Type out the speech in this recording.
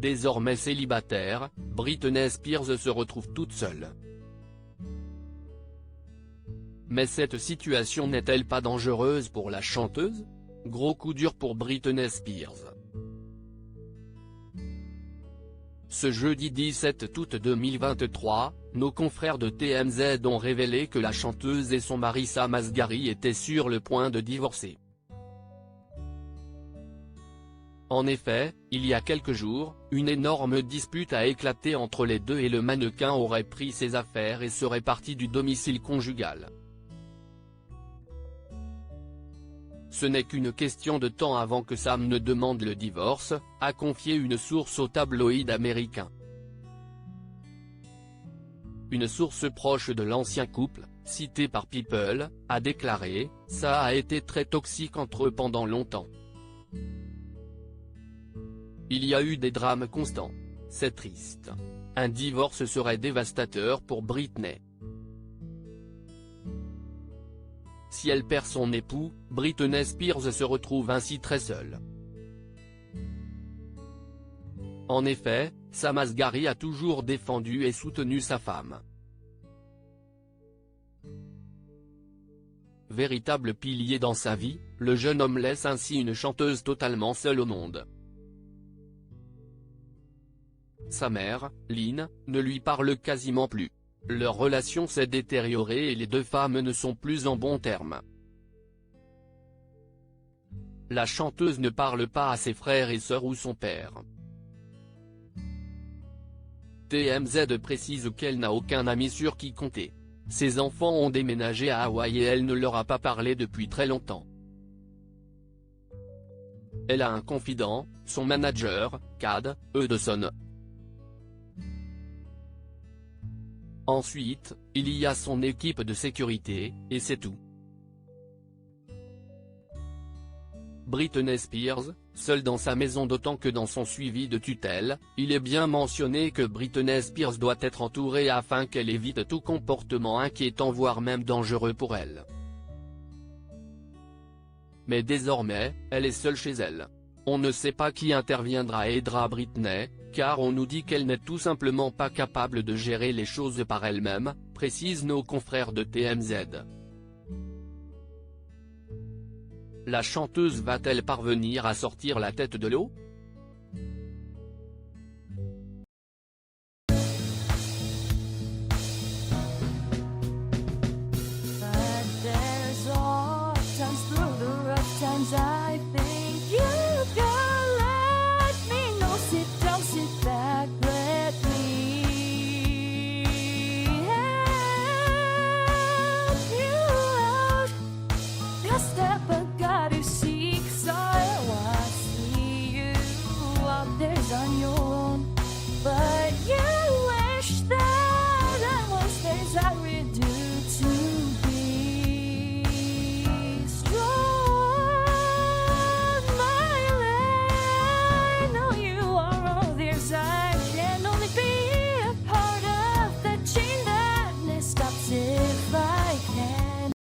Désormais célibataire, Britney Spears se retrouve toute seule. Mais cette situation n'est-elle pas dangereuse pour la chanteuse? Gros coup dur pour Britney Spears. Ce jeudi 17 août 2023, nos confrères de TMZ ont révélé que la chanteuse et son mari Sam Asghari étaient sur le point de divorcer. En effet, il y a quelques jours, une énorme dispute a éclaté entre les deux et le mannequin aurait pris ses affaires et serait parti du domicile conjugal. Ce n'est qu'une question de temps avant que Sam ne demande le divorce, a confié une source au tabloïd américain. Une source proche de l'ancien couple, citée par People, a déclaré « Ça a été très toxique entre eux pendant longtemps. Il y a eu des drames constants. C'est triste. Un divorce serait dévastateur pour Britney. Si elle perd son époux, Britney Spears se retrouve ainsi très seule. » En effet, Sam Asghari a toujours défendu et soutenu sa femme. Véritable pilier dans sa vie, le jeune homme laisse ainsi une chanteuse totalement seule au monde. Sa mère, Lynn, ne lui parle quasiment plus. Leur relation s'est détériorée et les deux femmes ne sont plus en bons termes. La chanteuse ne parle pas à ses frères et sœurs ou son père. TMZ précise qu'elle n'a aucun ami sur qui compter. Ses enfants ont déménagé à Hawaï et elle ne leur a pas parlé depuis très longtemps. Elle a un confident, son manager, Chad Hudson. Ensuite, il y a son équipe de sécurité, et c'est tout. Britney Spears, seule dans sa maison d'autant que dans son suivi de tutelle, il est bien mentionné que Britney Spears doit être entourée afin qu'elle évite tout comportement inquiétant voire même dangereux pour elle. Mais désormais, elle est seule chez elle. On ne sait pas qui interviendra et aidera Britney, car on nous dit qu'elle n'est tout simplement pas capable de gérer les choses par elle-même, précisent nos confrères de TMZ. La chanteuse va-t-elle parvenir à sortir la tête de l'eau?